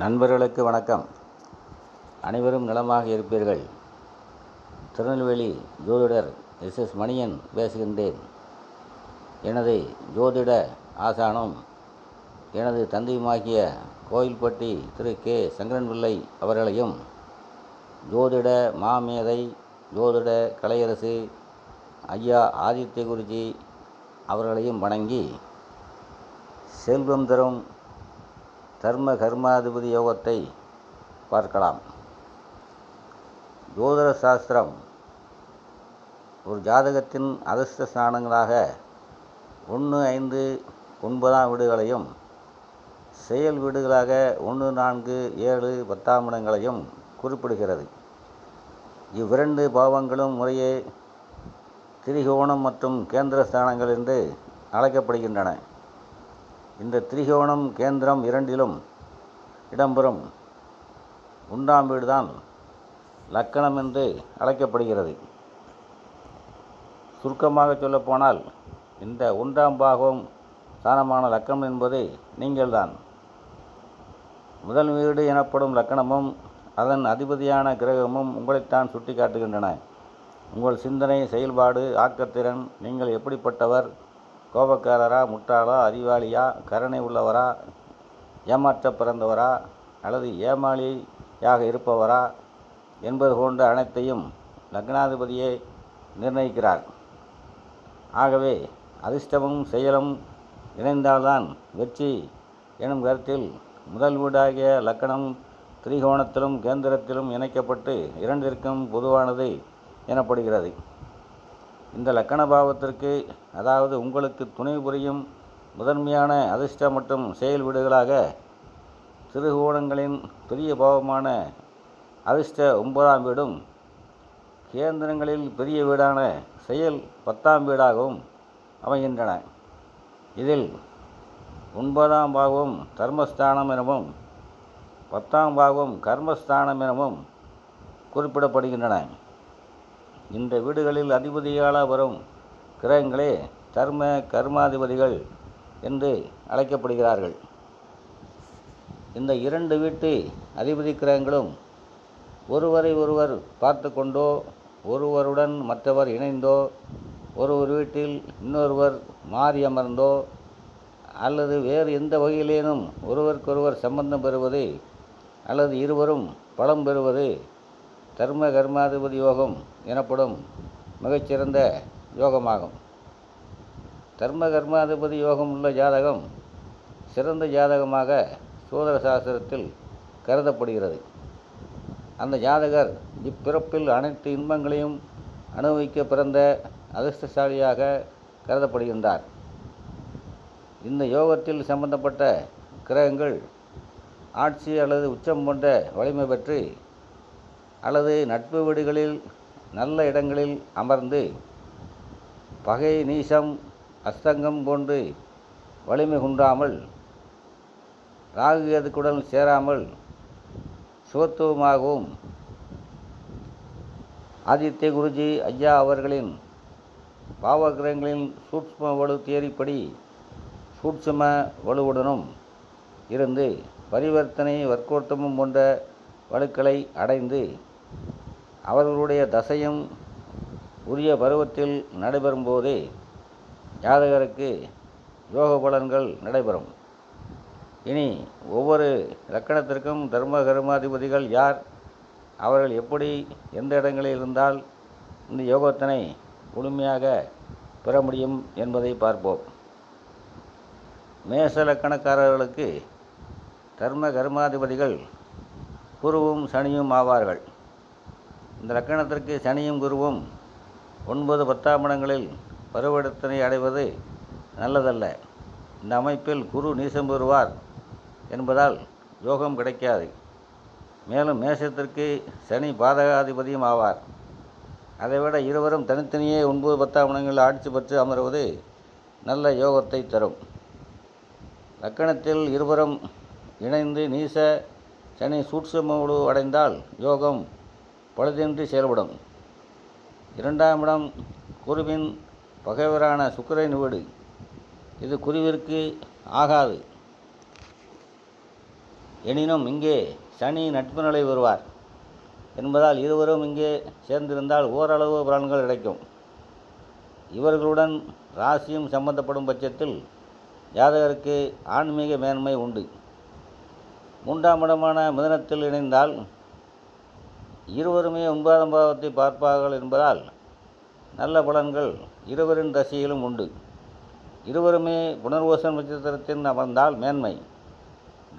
நண்பர்களுக்கு வணக்கம். அனைவரும் நலமாக இருப்பீர்கள். திருநெல்வேலி ஜோதிடர் எஸ் மணியன் பேசுகின்றேன். எனது ஜோதிட ஆசானும் எனது தந்தையுமாகிய கோயில்பட்டி திரு கே சங்கரன்பிள்ளை அவர்களையும், ஜோதிட மாமேதை ஜோதிட கலையரசு ஐயா ஆதித்ய குருஜி அவர்களையும் வணங்கி, செல்வம் தரும் தர்ம கர்மாதிபதி யோகத்தை பார்க்கலாம். ஜோதிட சாஸ்திரம் ஒரு ஜாதகத்தின் அதிர்ஷ்ட ஸ்தானங்களாக 1, 5, 9 வீடுகளையும், செயல் வீடுகளாக 1, 4, 7, 10 இடங்களையும் குறிப்பிடுகிறது. இவ்விரண்டு பாவங்களும் முறையே திரிகோணம் மற்றும் கேந்திர ஸ்தானங்கள் என்று அழைக்கப்படுகின்றன. இந்த திரிகோணம் கேந்திரம் இரண்டிலும் இடம்பெறும் 1ஆம் வீடுதான் லக்கணம் என்று அழைக்கப்படுகிறது. சுருக்கமாக சொல்லப்போனால், இந்த 1ஆம் பாகம் ஸ்தானமான லக்கணம் என்பது நீங்கள்தான். முதல் வீடு எனப்படும் லக்கணமும் அதன் அதிபதியான கிரகமும் உங்களைத்தான் சுட்டி காட்டுகின்றன. உங்கள் சிந்தனை, செயல்பாடு, ஆக்கத்திறன், நீங்கள் எப்படிப்பட்டவர், கோபக்காரரா, முட்டாளா, அறிவாளியா, கருணை உள்ளவரா, ஏமாற்ற பிறந்தவரா அல்லது ஏமாளியாக இருப்பவரா என்பது போன்ற அனைத்தையும் லக்னாதிபதியே நிர்ணயிக்கிறார். ஆகவே அதிர்ஷ்டமும் செயலும் இணைந்தால்தான் வெற்றி எனும் கருத்தில் முதல் வீடாகிய லக்கணம் திரிகோணத்திலும் கேந்திரத்திலும் இணைக்கப்பட்டு இரண்டிற்கும் பொதுவானது எனப்படுகிறது. இந்த லக்கண பாவத்திற்கு, அதாவது உங்களுக்கு துணை புரியும் முதன்மையான அதிர்ஷ்ட மற்றும் செயல் வீடுகளாக திரிகோணங்களின் பெரிய பாவமான அதிர்ஷ்ட 9ஆம் வீடும், கேந்திரங்களில் பெரிய வீடான செயல் 10ஆம் வீடாகவும் அமைகின்றன. இதில் 9ஆம் பாகம் தர்மஸ்தானம் எனவும் 10ஆம் பாகம் கர்மஸ்தானம் எனவும் குறிப்பிடப்படுகின்றன. இந்த வீடுகளில் அதிபதிகளாக வரும் கிரகங்களே தர்ம கர்மாதிபதிகள் என்று அழைக்கப்படுகிறார்கள். இந்த இரண்டு வீட்டு அதிபதி கிரகங்களும் ஒருவரை ஒருவர் பார்த்து கொண்டோ, ஒருவருடன் மற்றவர் இணைந்தோ, ஒரு வீட்டில் இன்னொருவர் மாறி அமர்ந்தோ அல்லது வேறு எந்த வகையிலேனும் ஒருவருக்கொருவர் சம்பந்தம் பெறுவது அல்லது இருவரும் பலம் பெறுவது தர்ம கர்மாதிபதி யோகம் எனப்படும் மிகச்சிறந்த யோகமாகும். தர்ம கர்மாதிபதி யோகம் உள்ள ஜாதகம் சிறந்த ஜாதகமாக சோதர சாஸ்திரத்தில் கருதப்படுகிறது. அந்த ஜாதகர் இப்பிறப்பில் அனைத்து இன்பங்களையும் அனுபவிக்க பிறந்த அதிர்ஷ்டசாலியாக கருதப்படுகின்றார். இந்த யோகத்தில் சம்பந்தப்பட்ட கிரகங்கள் ஆட்சி அல்லது உச்சம் போன்ற வலிமை பெற்று அல்லது நட்பு வீடுகளில் நல்ல இடங்களில் அமர்ந்து பகை, நீசம், அஸ்தங்கம் போன்று வலிமை குன்றாமல், ராகு கேதுக்குடன் சேராமல் சுகத்துவமாகவும் ஆதித்ய குருஜி ஐயா அவர்களின் பாவகிரகங்களின் சூட்சும வலு தியரிப்படி சூட்சும வலுவுடனும் இருந்து பரிவர்த்தனை, வர்க்கோட்டமும் போன்ற வலுக்களை அடைந்து அவர்களுடைய தசையும் உரிய பருவத்தில் நடைபெறும் போதே ஜாதகருக்கு யோக பலன்கள் நடைபெறும். இனி ஒவ்வொரு லக்கணத்திற்கும் தர்ம கர்மாதிபதிகள் யார், அவர்கள் எப்படி, எந்த இடங்களில் இருந்தால் இந்த யோகத்தினை முழுமையாக பெற முடியும் என்பதை பார்ப்போம். மேச லக்கணக்காரர்களுக்கு தர்ம கர்மாதிபதிகள் குருவும் சனியும் ஆவார்கள். இந்த லக்கணத்திற்கு சனியும் குருவும் 9, 10ஆம் இடங்களில் பருவத்தினை அடைவது நல்லதல்ல. இந்த அமைப்பில் குரு நீசம் பெறுவார் என்பதால் யோகம் கிடைக்காது. மேலும் மேசத்திற்கு சனி பாதகாதிபதியும் ஆவார். அதைவிட இருவரும் தனித்தனியே 9, 10ஆம் இடங்களில் ஆட்சி பெற்று அமர்வது நல்ல யோகத்தை தரும். லக்கணத்தில் இருவரும் இணைந்து நீச சனி சூட்சுமோடு அடைந்தால் யோகம் பழுதின்றி செயல்படும். 2ஆம் இடம் குருவின் பகைவரான சுக்கிரன் வீடு. இது குருவிற்கு ஆகாது. எனினும் இங்கே சனி நட்பு நிலை வருவார் என்பதால் இருவரும் இங்கே சேர்ந்திருந்தால் ஓரளவு பலன்கள் கிடைக்கும். இவர்களுடன் ராசியும் சம்பந்தப்படும் பட்சத்தில் ஜாதகருக்கு ஆன்மீக மேன்மை உண்டு. 3ஆம் இடமான மிதுனத்தில் இணைந்தால் இருவருமே 9ஆம் பாவத்தை பார்ப்பார்கள் என்பதால் நல்ல பலன்கள் இருவரின் தசையிலும் உண்டு. இருவருமே புனர்வசு நட்சத்திரத்தின் அமர்ந்தால் மேன்மை.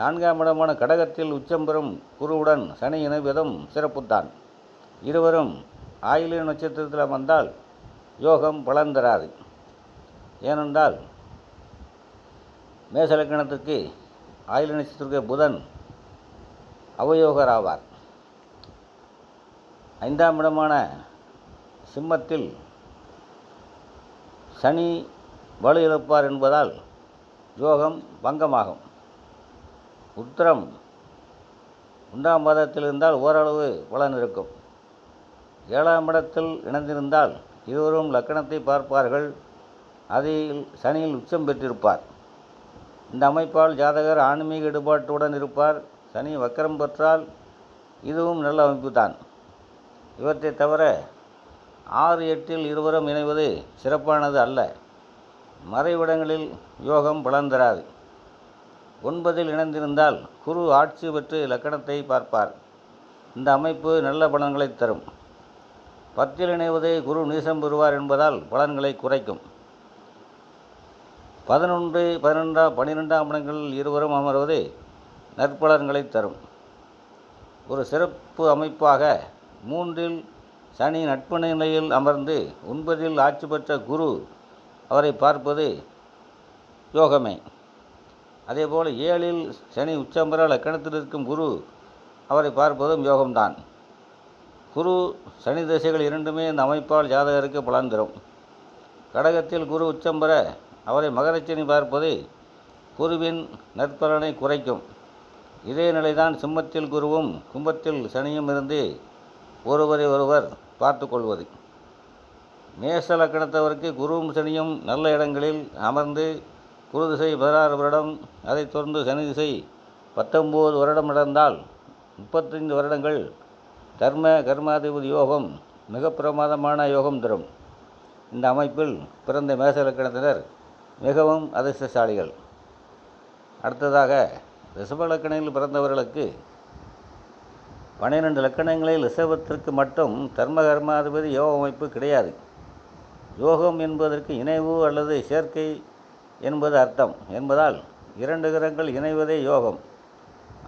4ஆம் இடமான கடகத்தில் உச்சம் பெறும் குருவுடன் சனி இணைவதும் சிறப்புத்தான். இருவரும் ஆயில்ய நட்சத்திரத்தில் அமர்ந்தால் யோகம் பலன் தராது. ஏனென்றால் மேச லக்னத்திற்கு ஆயில்ய நட்சத்திரத்திற்கு புதன் அவயோகர் ஆவார். 5ஆம் இடமான சிம்மத்தில் சனி வலு இழப்பார் என்பதால் யோகம் பங்கமாகும். உத்திரம் 1ஆம் பாதத்தில் இருந்தால் ஓரளவு பலன் இருக்கும். 7ஆம் இடத்தில் இணைந்திருந்தால் இருவரும் லக்கணத்தை பார்ப்பார்கள். அதில் சனியில் உச்சம் பெற்றிருப்பார். இந்த அமைப்பால் ஜாதகர் ஆன்மீக ஈடுபாட்டுடன் இருப்பார். சனி வக்கரம் பெற்றால் இதுவும் நல்ல அமைப்பு தான். இவற்றை தவிர 6, 8இல் இருவரும் இணைவது சிறப்பானது அல்ல. மறைவிடங்களில் யோகம் பலன் தராது. 9இல் இணைந்திருந்தால் குரு ஆட்சி பெற்று லக்கணத்தை பார்ப்பார். இந்த அமைப்பு நல்ல பலன்களை தரும். 10இல் இணைவது குரு நீசம் பெறுவார் என்பதால் பலன்களை குறைக்கும். 11, 12ஆம் இடங்களில் இருவரும் அமர்வது நற்பலன்களை தரும். ஒரு சிறப்பு அமைப்பாக 3இல் சனி நட்பு நிலையில் அமர்ந்து 9இல் ஆட்சி பெற்ற குரு அவரை பார்ப்பது யோகமே. அதேபோல் 7இல் சனி உச்சம் பெற லக்கணத்தில் இருக்கும் குரு அவரை பார்ப்பதும் யோகம்தான். குரு சனி திசைகள் இரண்டுமே இந்த அமைப்பால் ஜாதகருக்கு பலன் தரும். கடகத்தில் குரு உச்சம் பெற அவரை மகரச்சனி பார்ப்பது குருவின் நற்பலனை குறைக்கும். இதே நிலைதான் சிம்மத்தில் குருவும் கும்பத்தில் சனியும் இருந்து ஒருவரை ஒருவர் பார்த்து கொள்வது. மேச லக்கணத்தவருக்கு குருவும் சனியும் நல்ல இடங்களில் அமர்ந்து குரு திசை 16 வருடம், அதைத் தொடர்ந்து சனி திசை 19 வருடம் நடந்தால் 35 வருடங்கள் தர்ம கர்மாதிபதி யோகம் மிக பிரமாதமான யோகம் தரும். இந்த அமைப்பில் பிறந்த மேச லக்கணத்தினர் மிகவும் அதிர்ஷ்டசாலிகள். அடுத்ததாக ரிஷப லக்கணத்தில் பிறந்தவர்களுக்கு 12 லக்கணங்களில் ரிஷபத்திற்கு மட்டும் தர்ம கர்மாதிபதி யோக அமைப்பு கிடையாது. யோகம் என்பதற்கு இணைவு அல்லது சேர்க்கை என்பது அர்த்தம் என்பதால் 2 கிரகங்கள் இணைவதே யோகம்.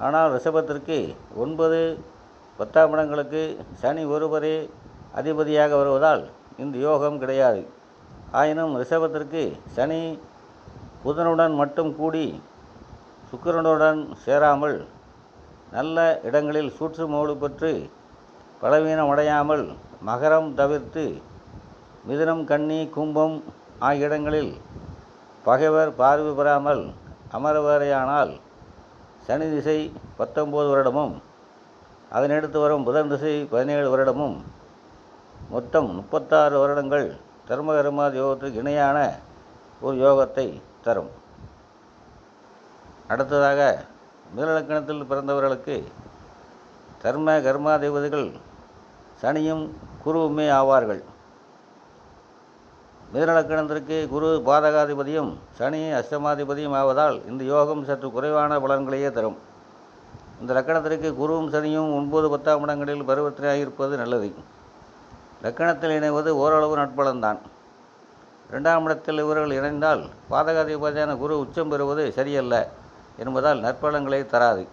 ஆனால் ரிஷபத்திற்கு 9, 10ஆம் இடங்களுக்கு சனி ஒருவரே அதிபதியாக வருவதால் இந்த யோகம் கிடையாது. ஆயினும் ரிஷபத்திற்கு சனி புதனுடன் மட்டும் கூடி சுக்கிரனுடன் சேராமல் நல்ல இடங்களில் சூட்சுமோடு பெற்று பலவீனம் அடையாமல் மகரம் தவிர்த்து மிதுனம், கன்னி, கும்பம் ஆகிய இடங்களில் பகைவர் பார்வை பெறாமல் அமர்வாரேயானால் சனி திசை 19 வருடமும் அதனடுத்து வரும் புதன் திசை 17 வருடமும் மொத்தம் 36 வருடங்கள் தர்ம கர்மாதி யோகத்துக்கு இணையான ஒரு யோகத்தை தரும். அடுத்ததாக மிதுனலக்கணத்தில் பிறந்தவர்களுக்கு தர்ம கர்மாதிபதிகள் சனியும் குருவுமே ஆவார்கள். மிதுனலக்கணத்திற்கு குரு பாதகாதிபதியும் சனி அஷ்டமாதிபதியும் ஆவதால் இந்த யோகம் சற்று குறைவான பலன்களையே தரும். இந்த லக்கணத்திற்கு குருவும் சனியும் 9, 10ஆம் இடங்களில் பரிவர்த்தனையாக இருப்பது நல்லது. லக்கணத்தில் இணைவது ஓரளவு நட்பலன்தான். 2ஆம் இடத்தில் இவர்கள் இணைந்தால் பாதகாதிபதியான குரு உச்சம் பெறுவது சரியல்ல என்பதால் நற்பலன்களை தராது.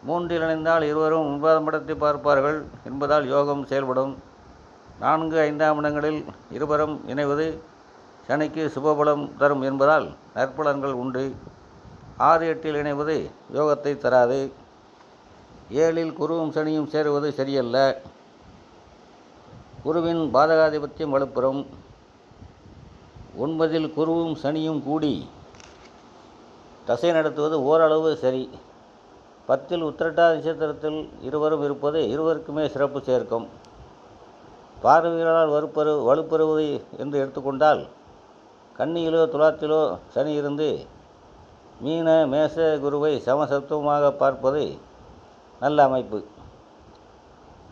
3இல் இணைந்தால் இருவரும் 9ஆம் இடத்தை பார்ப்பார்கள் என்பதால் யோகம் செயல்படும். 4, 5ஆம் இடங்களில் இருவரும் இணைவது சனிக்கு சுபபலம் தரும் என்பதால் நற்பலன்கள் உண்டு. 6, 8இல் இணைவது யோகத்தை தராது. 7இல் குருவும் சனியும் சேருவது சரியல்ல. குருவின் பாதகாதிபத்தியம் வலுப்பெறும். 9இல் குருவும் சனியும் கூடி தசை நடத்துவது ஓரளவு சரி. 10இல் உத்திரட்டா நட்சத்திரத்தில் இருவரும் இருப்பது இருவருக்குமே சிறப்பு சேர்க்கும். பார்வைகளால் வலுப்பெறுவது என்று எடுத்துக்கொண்டால் கன்னியிலோ துலாத்திலோ சனி இருந்து மீன மேச குருவை சமசத்துவமாக பார்ப்பது நல்ல அமைப்பு.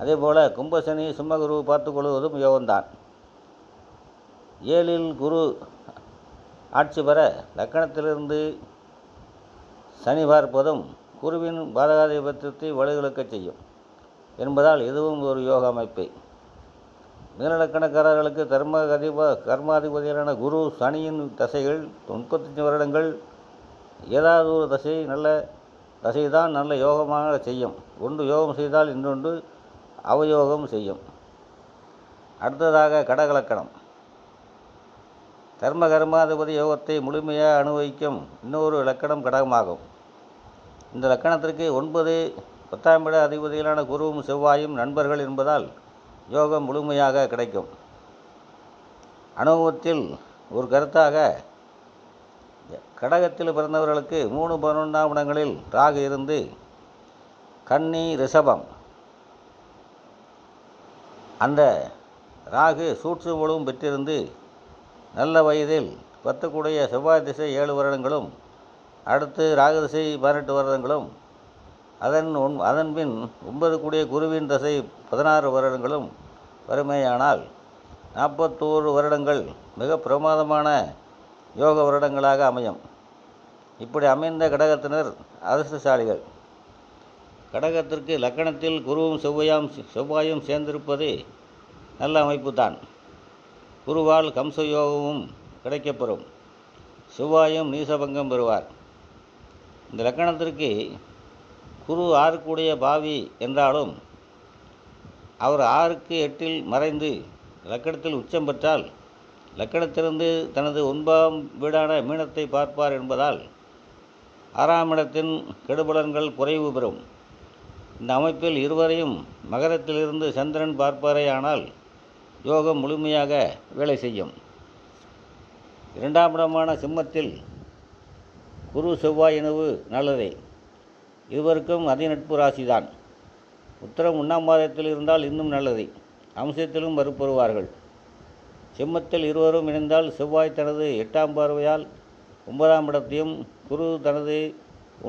அதேபோல் கும்பசனி சிம்மகுரு பார்த்து கொள்வதும் யோகம்தான். 7ல் குரு ஆட்சி பெற லக்கணத்திலிருந்து சனி பார்ப்பதும் குருவின் பாதகாதிபத்தியத்தை வலுவிழக்கச் செய்யும் என்பதால் இதுவும் ஒரு யோக அமைப்பு. மிதனலக்கணக்காரர்களுக்கு கர்மாதிபதியான குரு சனியின் தசைகள் 35 வருடங்கள் ஏதாவது ஒரு தசை நல்ல தசைதான் நல்ல யோகமாக செய்யும். ஒன்று யோகம் செய்தால் இன்னொன்று அவயோகம் செய்யும். அடுத்ததாக கடகலக்கணம். கர்மாதிபதி யோகத்தை முழுமையாக அனுபவிக்கும் இன்னொரு இலக்கணம் கடகமாகும். இந்த லக்கணத்திற்கு 9, 10ஆம் இட அதிபதிகளான குருவும் செவ்வாயும் நண்பர்கள் என்பதால் யோகம் முழுமையாக கிடைக்கும். அனுபவத்தில் ஒரு கருத்தாக கடகத்தில் பிறந்தவர்களுக்கு 3, 11ஆம் இடங்களில் ராகு இருந்து கன்னி, ரிஷபம், அந்த ராகு சூட்சும பெற்றிருந்து நல்ல வயதில் 10 கூடிய செவ்வாய் திசை 7 வருடங்களும், அடுத்து ராகு திசை 18 வருடங்களும், அதன் பின் 9 கூடிய குருவின் திசை 16 வருடங்களும் வறுமையானால் 41 வருடங்கள் மிக பிரமாதமான யோக வருடங்களாக அமையும். இப்படி அமைந்த கடகத்தினர் அதிர்ஷ்டசாலிகள். கடகத்திற்கு லக்கணத்தில் குருவும் செவ்வாயும் சேர்ந்திருப்பது நல்ல அமைப்பு தான். குருவால் கம்சயோகமும் கிடைக்கப்பெறும். செவ்வாயும் நீசபங்கம் பெறுவார். இந்த லக்கணத்திற்கு குரு 6 கூடிய பாவி என்றாலும் அவர் 6க்கு 8ல் மறைந்து லக்கணத்தில் உச்சம் பெற்றால் லக்கணத்திலிருந்து தனது 9ஆம் வீடான மீனத்தை பார்ப்பார் என்பதால் 6ஆம் இடத்தின் கெடுபலன்கள் குறைவு பெறும். இந்த அமைப்பில் இருவரையும் மகரத்திலிருந்து சந்திரன் பார்ப்பாரேயானால் யோகம் முழுமையாக வேலை செய்யும். 2ஆம் இடமான சிம்மத்தில் குரு செவ்வாய் இணைவு நல்லதே. இருவருக்கும் அதிநட்பு ராசிதான். உத்திரம் 1ஆம் மாதத்தில் இருந்தால் இன்னும் நல்லது. அம்சத்திலும் வலுப்பெறுவார்கள். சிம்மத்தில் இருவரும் இணைந்தால் செவ்வாய் தனது 8ஆம் பார்வையால் 9ஆம் இடத்தையும், குரு தனது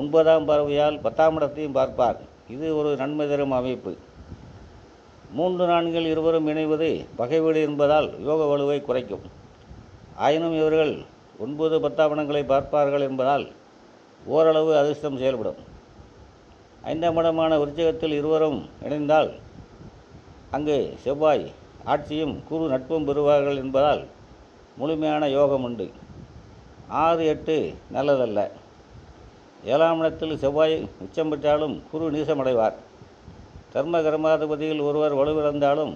9ஆம் பார்வையால் 10ஆம் இடத்தையும் பார்ப்பார். இது ஒரு நன்மை தரும் அமைப்பு. 3, 4 இருவரும் இணைவது பகை வீடு என்பதால் யோக வலுவை குறைக்கும். ஆயினும் இவர்கள் 9, 10ஆம் இடங்களை பார்ப்பார்கள் என்பதால் ஓரளவு அதிர்ஷ்டம் செயல்படும். 5ஆம் இடமான விருச்சிகத்தில் இருவரும் இணைந்தால் அங்கு செவ்வாய் ஆட்சியும் குரு நட்பும் பெறுவார்கள் என்பதால் முழுமையான யோகம் உண்டு. 6, 8 நல்லதல்ல. 7ஆம் இடத்தில் செவ்வாய் உச்சம் பெற்றாலும் குரு நீசமடைவார். கர்மாதிபதியில் ஒருவர் வலுவிழந்தாலும்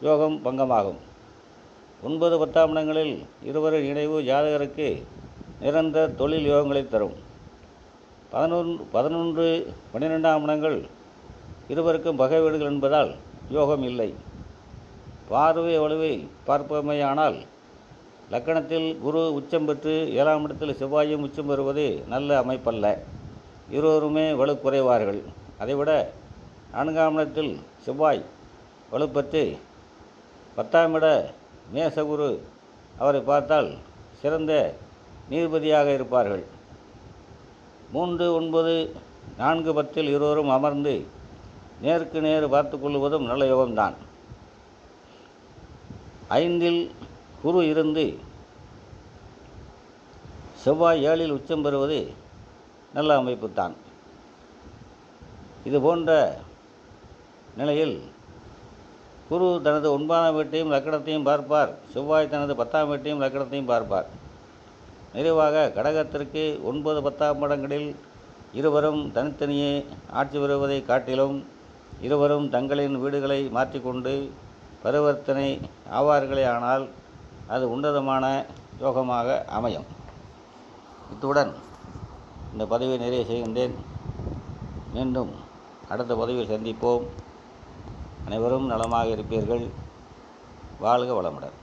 யோகம் பங்கமாகும். 9, 10ஆம் இடங்களில் இருவரின் இணைவு ஜாதகருக்கு நிரந்தர தொழில் யோகங்களை தரும். 11, 12ஆம் இடங்கள் இருவருக்கும் பகை வீடுகள் என்பதால் யோகம் இல்லை. பார்வை வலுவை பார்ப்பமையானால் லக்கணத்தில் குரு உச்சம் பெற்று 7ஆம் இடத்தில் செவ்வாயும் உச்சம் பெறுவது நல்ல அமைப்பல்ல. இருவருமே வலு குறைவார்கள். அதைவிட 4ஆம் இடத்தில் செவ்வாய் வலுப்பெற்று 10ஆம் இட மேசகுரு அவரை பார்த்தால் சிறந்த நீதிபதியாக இருப்பார்கள். 3, 9, 4, 10 இருவரும் அமர்ந்து நேருக்கு நேர் பார்த்து கொள்வதும் நல்ல யோகம்தான். 5ல் குரு இருந்து செவ்வாய் 7ல் உச்சம் பெறுவது நல்ல அமைப்புத்தான். இது போன்ற நிலையில் குரு தனது 9ஆம் வீட்டையும் லக்கணத்தையும் பார்ப்பார். செவ்வாய் தனது 10ஆம் வீட்டையும் லக்கணத்தையும் பார்ப்பார். நிறைவாக கடகத்திற்கு 9, 10ஆம் இடங்களில் இருவரும் தனித்தனியே ஆட்சி பெறுவதை காட்டிலும் இருவரும் தங்களின் வீடுகளை மாற்றிக்கொண்டு பரிவர்த்தனை ஆவார்களே ஆனால் அது உன்னதமான யோகமாக அமையும். இத்துடன் இந்த பதிவை நிறைவு செய்கின்றேன். மீண்டும் அடுத்த பதிவில் சந்திப்போம். அனைவரும் நலமாக இருப்பீர்கள். வாழ்க வளமுடன்.